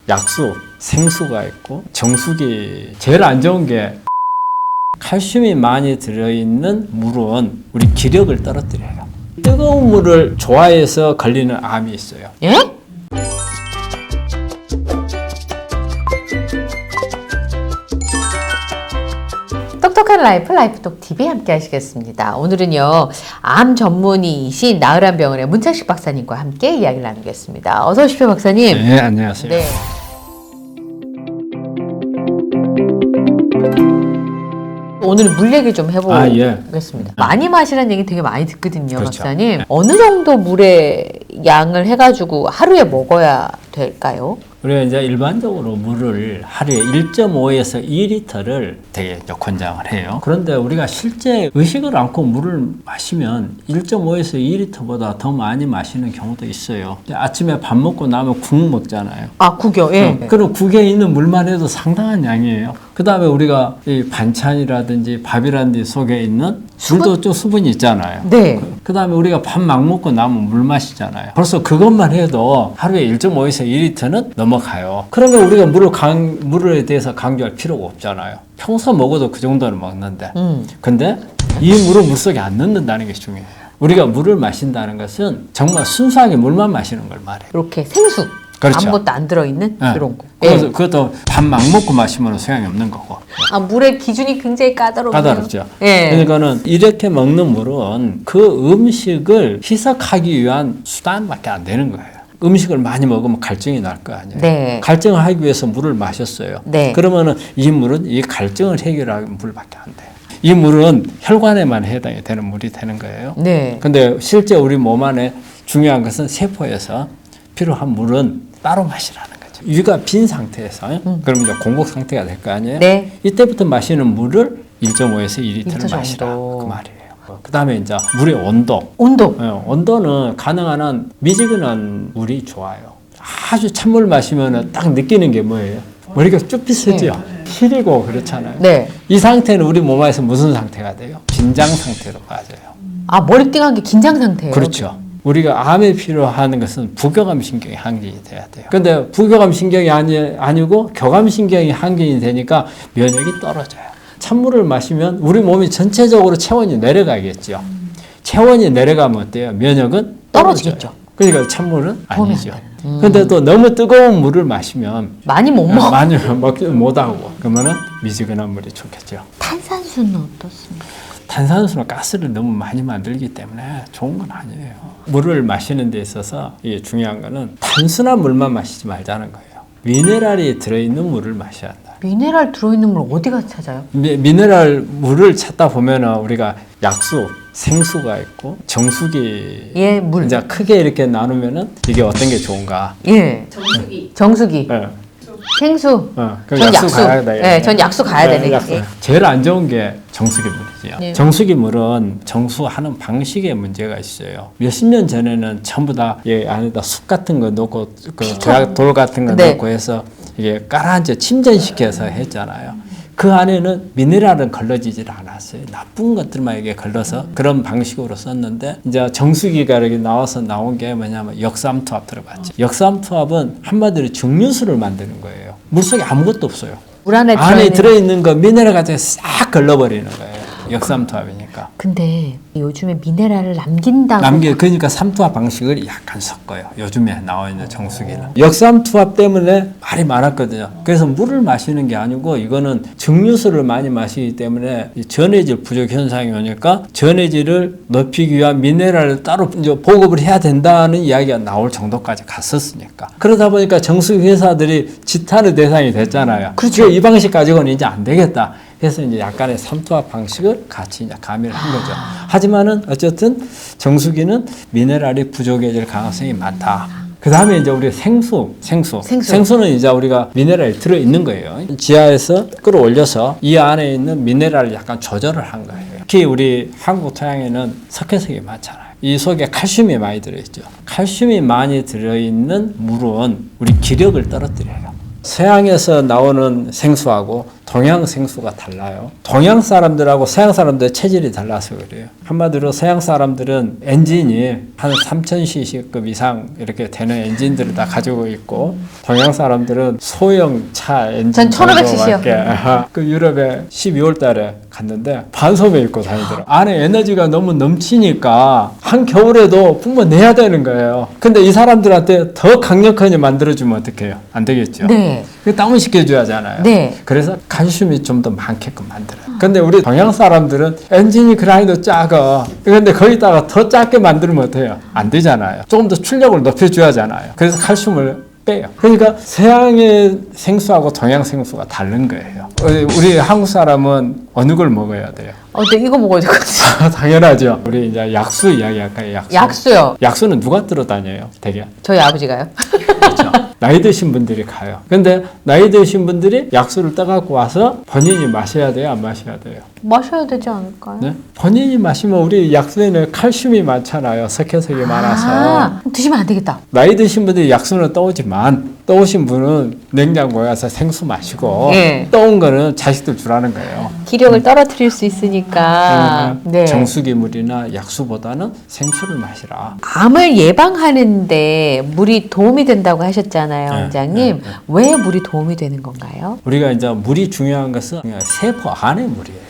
약수, 생수가 있고 정수기. 제일 안 좋은 게 칼슘이 많이 들어있는 물은 우리 기력을 떨어뜨려요. 뜨거운 물을 좋아해서 걸리는 암이 있어요. 예? 똑똑한 라이프 라이프톡 TV 함께 하시겠습니다. 오늘은요 암 전문의이신 나으란병원의 문창식 박사님과 함께 이야기를 나누겠습니다. 어서 오십시오 박사님. 네, 안녕하세요. 네. 오늘은 물 얘기 좀 해보겠습니다. 많이 마시라는 얘기 되게 많이 듣거든요. 그렇죠. 박사님. 어느 정도 물의 양을 해가지고 하루에 먹어야 될까요? 우리가 이제 일반적으로 물을 하루에 1.5에서 2리터를 되게 권장을 해요. 그런데 우리가 실제 의식을 않고 물을 마시면 1.5에서 2리터보다 더 많이 마시는 경우도 있어요. 아침에 밥 먹고 나면 국 먹잖아요. 아, 국이요? 예. 그럼 국에 있는 물만 해도 상당한 양이에요. 그 다음에 우리가 이 반찬이라든지 밥이라든지 속에 있는 물도 좀 수분이 있잖아요. 네. 그 다음에 우리가 밥 막 먹고 나면 물 마시잖아요. 벌써 그것만 해도 하루에 1.5에서 2리터는 넘어가요. 그러면 우리가 물에 대해서 강조할 필요가 없잖아요. 평소 먹어도 그 정도는 먹는데. 근데 이 물을 물속에 안 넣는다는 게 중요해요. 우리가 물을 마신다는 것은 정말 순수하게 물만 마시는 걸 말해요. 이렇게 생수. 그렇죠. 아무것도 안 들어있는 네. 이런 거. 그것도 밥 막 먹고 마시면 소용이 없는 거고. 아, 물의 기준이 굉장히 까다롭네요. 까다롭죠. 예. 그러니까는 이렇게 먹는 물은 그 음식을 희석하기 위한 수단밖에 안 되는 거예요. 음식을 많이 먹으면 갈증이 날 거 아니에요. 네. 갈증을 하기 위해서 물을 마셨어요. 네. 그러면은 이 물은 이 갈증을 해결하기 물밖에 안 돼요. 이 물은 혈관에만 해당이 되는 물이 되는 거예요. 네. 근데 실제 우리 몸 안에 중요한 것은 세포에서 필요한 물은 따로 마시라는 거죠. 위가 빈 상태에서 그러면 이제 공복 상태가 될 거 아니에요. 네. 이때부터 마시는 물을 1.5에서 2리터를 정도. 마시라 그 말이에요. 그 다음에 이제 물의 온도. 온도. 온도는 가능한 한 미지근한 물이 좋아요. 아주 찬물 마시면 딱 느끼는 게 뭐예요? 머리가 쭉 비서죠. 시리고 그렇잖아요. 네. 이 상태는 우리 몸 안에서 무슨 상태가 돼요? 긴장 상태로 빠져요. 아, 머리띵한 게 긴장 상태예요. 그렇죠. 우리가 암에 필요한 것은 부교감 신경이 항진이 돼야 돼요. 근데 부교감 신경이 아니고 교감 신경이 항진이 되니까 면역이 떨어져요. 찬물을 마시면 우리 몸이 전체적으로 체온이 내려가겠죠. 체온이 내려가면 어때요? 면역은 떨어지겠죠. 그러니까 찬물은 아니죠. 음. 근데 또 너무 뜨거운 물을 마시면 많이 못 먹어. 많이 먹지 못하고 그러면은 미지근한 물이 좋겠죠. 탄산수는 어떻습니까? 탄산수는 가스를 너무 많이 만들기 때문에 좋은 건 아니에요. 물을 마시는 데 있어서 이게 중요한 거는 단순한 물만 마시지 말자는 거예요. 미네랄이 들어있는 물을 마셔야 한다. 미네랄 들어있는 물 어디 가서 찾아요? 미네랄 물을 찾다 보면은 우리가 약수, 생수가 있고 정수기. 예, 물. 이제 크게 이렇게 나누면은 이게 어떤 게 좋은가? 예. 정수기. 네. 생수. 그럼 전 약수 가야 돼요. 네, 전 약수 가야 되네. 약수. 예. 제일 안 좋은 게 정수기 물이죠. 예. 정수기 물은 정수하는 방식에 문제가 있어요. 몇십 년 전에는 전부 다 안에다 숯 같은 거 넣고 돌 같은 거 네. 넣고 해서 이게 가라앉아 침전시켜서 했잖아요. 그 안에는 미네랄은 걸러지질 않았어요. 나쁜 것들만 이게 걸러서 그런 방식으로 썼는데 이제 정수기가 이렇게 나온 게 뭐냐면 역삼투압 들어봤죠. 역삼투압은 한마디로 증류수를 만드는 거예요. 물속에 아무것도 없어요. 물 안에 들어있는 거 미네랄 가지고 싹 걸러버리는 거예요. 역삼투압이니까. 근데 요즘에 미네랄을 남긴다고. 그러니까 삼투압 방식을 약간 섞어요. 요즘에 나와 있는 정수기는. 역삼투압 때문에 말이 많았거든요. 그래서 물을 마시는 게 아니고 이거는 증류수를 많이 마시기 때문에 전해질 부족 현상이 오니까 전해질을 높이기 위한 미네랄을 따로 이제 보급을 해야 된다는 이야기가 나올 정도까지 갔었으니까. 그러다 보니까 정수기 회사들이 지탄의 대상이 됐잖아요. 그렇죠. 이 방식 가지고는 이제 안 되겠다. 그래서 이제 약간의 삼투압 방식을 같이 이제 가미를 한 거죠. 하지만은 어쨌든 정수기는 미네랄이 부족해질 가능성이 많다. 그 다음에 이제 우리 생수는 이제 우리가 미네랄이 들어있는 거예요. 지하에서 끌어올려서 이 안에 있는 미네랄을 약간 조절을 한 거예요. 특히 우리 한국 토양에는 석회석이 많잖아요. 이 속에 칼슘이 많이 들어있죠. 칼슘이 많이 들어있는 물은 우리 기력을 떨어뜨려요. 서양에서 나오는 생수하고 동양 생수가 달라요. 동양 사람들하고 서양 사람들의 체질이 달라서 그래요. 한마디로 서양 사람들은 엔진이 한 3000cc급 이상 이렇게 되는 엔진들을 다 가지고 있고 동양 사람들은 소형 차 엔진 전 1500cc 요. 그 유럽에 12월 달에 갔는데 반소매 입고 다니더라고요. 안에 에너지가 너무 넘치니까 한겨울에도 뿜어내야 되는 거예요. 근데 이 사람들한테 더 강력하게 만들어주면 어떡해요? 안 되겠죠. 네. 그 다운시켜줘야 하잖아요. 네. 그래서 칼슘이 좀 더 많게끔 만들어요. 근데 우리 동양 사람들은 엔진이 그라인더 작아. 근데 거기다가 더 작게 만들면 어때요? 안 되잖아요. 조금 더 출력을 높여줘야 하잖아요. 그래서 칼슘을 빼요. 그러니까 서양의 생수하고 동양 생수가 다른 거예요. 우리 한국 사람은 어느 걸 먹어야 돼요? 네, 이거 먹어야 될 것 같아요. 당연하죠. 우리 이제 약수 이야기할까요? 약수. 약수요. 약수는 누가 들어 다녀요? 되게. 저희 아버지가요. 그렇죠. 나이 드신 분들이 가요. 근데 나이 드신 분들이 약수를 떠갖고 와서 본인이 마셔야 돼요? 안 마셔야 돼요? 마셔야 되지 않을까요? 네? 본인이 마시면 우리 약수에는 칼슘이 많잖아요. 석회석이 많아서. 드시면 안 되겠다. 나이 드신 분들이 약수는 떠오지만 떠오신 분은 냉장고에 가서 생수 마시고 예. 떠온 거는 자식들 주라는 거예요. 기력을 떨어뜨릴 수 있으니까. 네. 정수기물이나 약수보다는 생수를 마시라. 암을 예방하는데 물이 도움이 된다고 하셨잖아요, 네, 원장님. 네, 네. 왜 물이 도움이 되는 건가요? 우리가 이제 물이 중요한 것은 그냥 세포 안의 물이에요.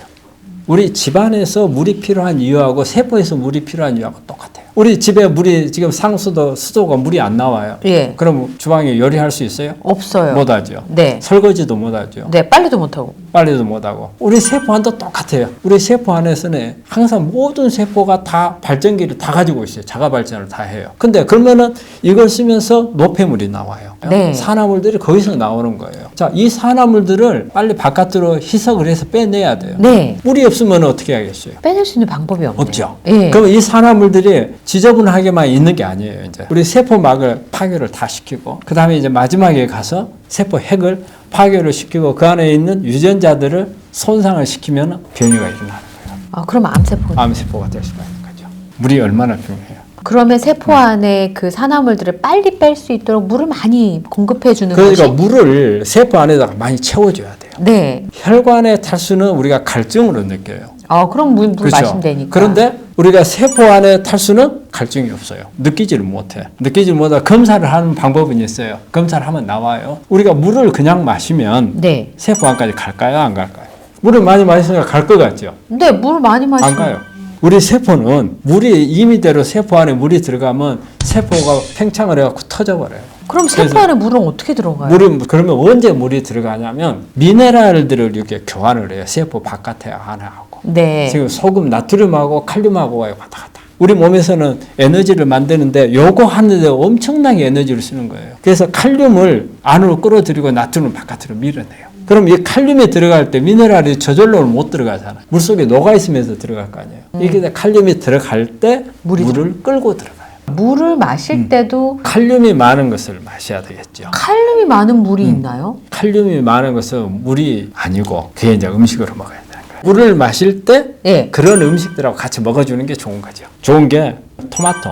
우리 집안에서 물이 필요한 이유하고 세포에서 물이 필요한 이유하고 똑같아요. 우리 집에 물이 지금 상수도 수도가 물이 안 나와요. 예. 그럼 주방에 요리할 수 있어요? 없어요. 못하죠. 네. 설거지도 못하죠. 네, 빨리도 못하고. 빨리도 못하고. 우리 세포 안도 똑같아요. 우리 세포 안에서는 항상 모든 세포가 다 발전기를 다 가지고 있어요. 자가 발전을 다 해요. 근데 그러면은 이걸 쓰면서 노폐물이 나와요. 네. 산화물들이 거기서 나오는 거예요. 자, 이 산화물들을 빨리 바깥으로 희석을 해서 빼내야 돼요. 네. 물이 없으면 어떻게 하겠어요? 빼낼 수 있는 방법이 없네요. 없죠. 예. 그럼 이 산화물들이 지저분하게만 있는 게 아니에요. 이제 우리 세포막을 파괴를 다 시키고, 그 다음에 이제 마지막에 가서 세포 핵을 파괴를 시키고 그 안에 있는 유전자들을 손상을 시키면 변이가 일어나는 거예요. 그럼 암세포. 암세포가 될 수가 있는 거죠. 물이 얼마나 중요해요. 그러면 세포 안에 그 산화물들을 빨리 뺄 수 있도록 물을 많이 공급해 주는 그러니까 것이. 물을 세포 안에다가 많이 채워줘야 돼요. 네. 혈관의 탈수는 우리가 갈증으로 느껴요. 그럼 물 그렇죠? 마시면 되니까. 그런데 우리가 세포 안에 탈수는 갈증이 없어요. 느끼지를 못해. 느끼지 못하고 검사를 하는 방법은 있어요. 검사를 하면 나와요. 우리가 물을 그냥 마시면 네. 세포 안까지 갈까요? 안 갈까요? 물을 많이 마시니까 갈 것 같죠? 네, 물 많이 마시면 안 가요. 우리 세포는 물이 임의대로 세포 안에 물이 들어가면 세포가 팽창을 해갖고 터져버려요. 그럼 세포 안에 물은 어떻게 들어가요? 그러면 언제 물이 들어가냐면 미네랄들을 이렇게 교환을 해요. 세포 바깥에 안에 하고. 네. 지금 소금, 나트륨하고 칼륨하고 왔다 갔다. 우리 몸에서는 에너지를 만드는데 요거 하는데 엄청나게 에너지를 쓰는 거예요. 그래서 칼륨을 안으로 끌어들이고 나트륨을 바깥으로 밀어내요. 그럼 이 칼륨이 들어갈 때 미네랄이 저절로 못 들어가잖아요. 물속에 녹아있으면서 들어갈 거 아니에요. 이게 칼륨이 들어갈 때 물을 끌고 들어가요. 물을 마실 때도 칼륨이 많은 것을 마셔야 되겠죠. 칼륨이 많은 물이 있나요? 칼륨이 많은 것은 물이 아니고 그게 이제 음식으로 먹어야 되는 거예요. 물을 마실 때 예. 그런 음식들하고 같이 먹어주는 게 좋은 거죠. 좋은 게 토마토,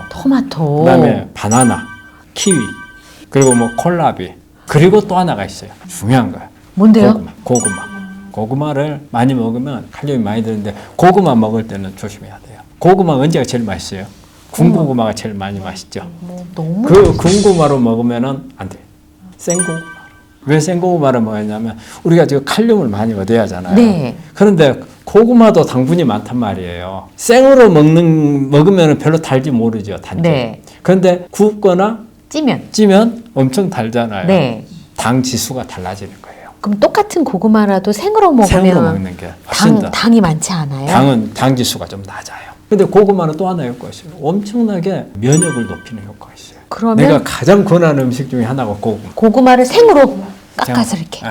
그다음에 바나나, 키위, 그리고 뭐 콜라비, 그리고 또 하나가 있어요. 중요한 거예요. 뭔데요? 고구마를 많이 먹으면 칼륨이 많이 드는데 고구마 먹을 때는 조심해야 돼요. 고구마 언제가 제일 맛있어요? 군고구마가 제일 많이 맛있죠. 너무 그 군고구마로 먹으면은 안 돼요. 생고구마. 왜 생고구마를 먹었냐면 우리가 지금 칼륨을 많이 얻어야 하잖아요. 네. 그런데 고구마도 당분이 많단 말이에요. 생으로 먹으면 별로 달지 모르죠. 단지. 네. 그런데 굽거나 찌면 엄청 달잖아요. 네. 당 지수가 달라지는 거예요. 그럼 똑같은 고구마라도 생으로 먹으면 생으로 먹는 게 훨씬 더. 당이 많지 않아요? 당 지수가 좀 낮아요. 근데 고구마는 또 하나 효과가 있어요. 엄청나게 면역을 높이는 효과가 있어요. 그러면 내가 가장 권하는 음식 중에 하나가 고구마를 생으로 깎아서 이렇게.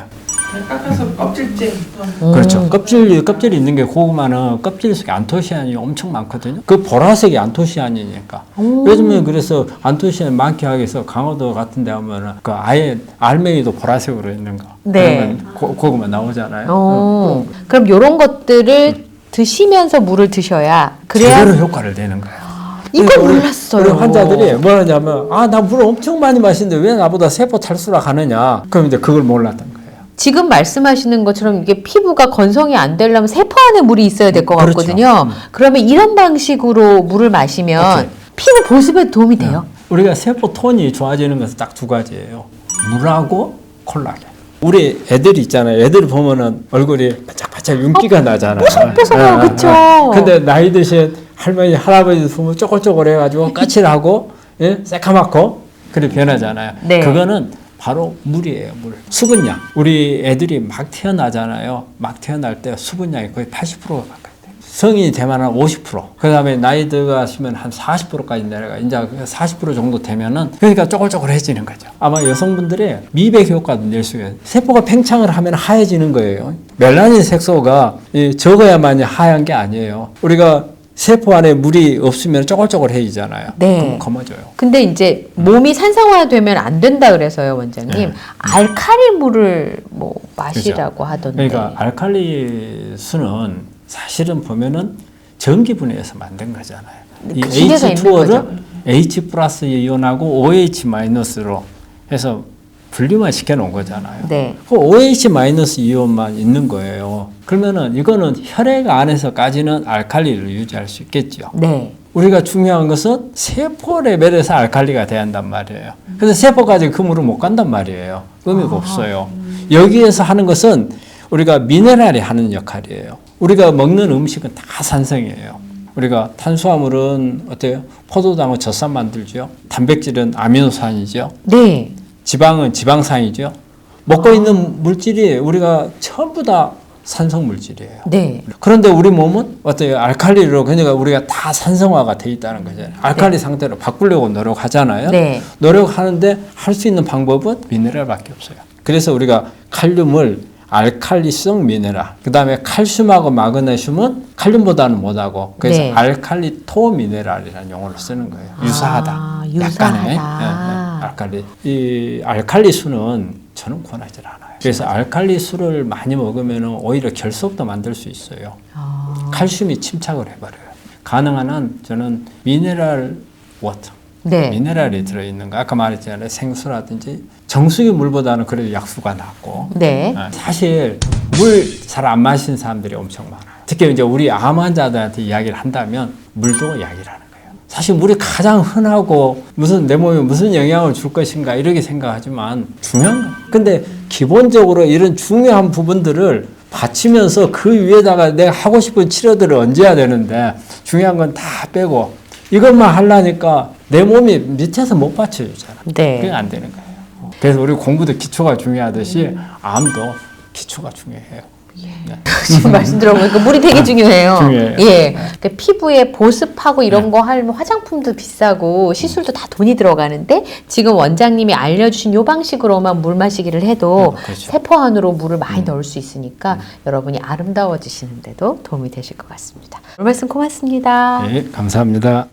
깎아서 껍질째. 그렇죠. 껍질이 있는 게 고구마는 껍질 속에 안토시아닌이 엄청 많거든요. 그 보라색이 안토시아닌이니까. 요즘에 그래서 안토시아닌 많게 하기 위해서 강원도 같은 데 하면은 그 아예 알맹이도 보라색으로 있는 거. 네. 그러면 고구마 나오잖아요. 그럼 이런 것들을 드시면서 물을 드셔야 그래야 제대로 효과를 내는 거예요. 이걸 우리 몰랐어요. 환자들이 뭐 하냐면 나 물 엄청 많이 마시는데 왜 나보다 세포 탈수라 하느냐. 그럼 이제 그걸 몰랐던 거예요. 지금 말씀하시는 것처럼 이게 피부가 건성이 안 되려면 세포 안에 물이 있어야 될 것 그렇죠. 같거든요. 그러면 이런 방식으로 물을 마시면 오케이. 피부 보습에 도움이 돼요? 우리가 세포 톤이 좋아지는 것은 딱 두 가지예요. 물하고 콜라겐. 우리 애들이 있잖아요. 애들 보면은 얼굴이 바짝바짝 윤기가 나잖아요. 뽀송뽀송해요. 그쵸? 근데 나이 드신 할머니, 할아버지 보면 쪼글쪼글해가지고 까칠하고, 예? 새카맣고, 그렇게 변하잖아요. 네. 그거는 바로 물이에요, 물. 수분량. 우리 애들이 막 태어나잖아요. 막 태어날 때 수분량이 거의 80%가 가까이 돼요. 성인이 되면 한 50%. 그 다음에 나이 들어가시면 한 40%까지 내려가. 이제 40% 정도 되면은, 그러니까 쪼글쪼글해지는 거죠. 아마 여성분들의 미백 효과도 낼 수가 있어요. 세포가 팽창을 하면 하얘지는 거예요. 멜라닌 색소가 적어야만 하얀 게 아니에요. 우리가 세포 안에 물이 없으면 쪼글쪼글해지잖아요. 네. 그럼 검어져요. 근데 이제 몸이 산성화되면 안 된다 그래서요, 원장님. 네. 알칼리 물을 뭐 마시라고 하던데. 그러니까 알칼리 수는 사실은 보면은 전기분해에서 만든 거잖아요. 이 기계가 있는 거죠. H2O를 H 플러스 이온하고 OH 마이너스로 해서 분리만 시켜놓은 거잖아요. 네. 그 OH 마이너스 이온만 있는 거예요. 그러면은 이거는 혈액 안에서까지는 알칼리를 유지할 수 있겠죠. 네. 우리가 중요한 것은 세포 레벨에서 알칼리가 돼야 한단 말이에요. 그래서 세포까지 그 물을 못 간단 말이에요. 의미가 없어요. 여기에서 하는 것은 우리가 미네랄이 하는 역할이에요. 우리가 먹는 음식은 다 산성이에요. 우리가 탄수화물은 어때요? 포도당은 젖산 만들죠. 단백질은 아미노산이죠. 네. 지방은 지방산이죠. 먹고 있는 물질이 우리가 전부 다 산성 물질이에요. 네. 그런데 우리 몸은 어때요? 알칼리로 그러니까 우리가 다 산성화가 돼 있다는 거잖아요. 알칼리 상태로 바꾸려고 노력하잖아요. 네. 노력하는데 할 수 있는 방법은 미네랄밖에 없어요. 그래서 우리가 칼륨을 알칼리성 미네랄, 그 다음에 칼슘하고 마그네슘은 칼륨보다는 못하고 그래서 네. 알칼리토 미네랄이라는 용어를 쓰는 거예요. 유사하다. 유사하다. 약간의 알칼리. 이 알칼리 수는 저는 권하지 않아요. 그래서 알칼리 수를 많이 먹으면 오히려 결석도 만들 수 있어요. 칼슘이 침착을 해버려요. 가능한 한 저는 미네랄 워터. 네. 미네랄이 들어있는 거 아까 말했잖아요. 생수라든지 정수기 물보다는 그래도 약수가 낫고 네. 사실 물 잘 안 마시는 사람들이 엄청 많아요. 특히 이제 우리 암 환자들한테 이야기를 한다면 물도 이야기를 하는 거예요. 사실 물이 가장 흔하고 무슨 내 몸에 무슨 영향을 줄 것인가 이렇게 생각하지만 중요한 거. 근데 기본적으로 이런 중요한 부분들을 받치면서 그 위에다가 내가 하고 싶은 치료들을 얹어야 되는데 중요한 건 다 빼고 이것만 하려니까 내 몸이 밑에서 못 받쳐주잖아. 네. 그게 안 되는 거예요. 그래서 우리 공부도 기초가 중요하듯이 암도 기초가 중요해요. 네. 지금 말씀 들어보니까 물이 되게 중요해요. 중요해요. 예. 그러니까 피부에 보습하고 이런 거 하면 화장품도 비싸고 시술도 다 돈이 들어가는데 지금 원장님이 알려주신 요 방식으로만 물 마시기를 해도 그렇죠. 세포 안으로 물을 많이 넣을 수 있으니까 여러분이 아름다워지시는데도 도움이 되실 것 같습니다. 오늘 말씀 고맙습니다. 네, 감사합니다.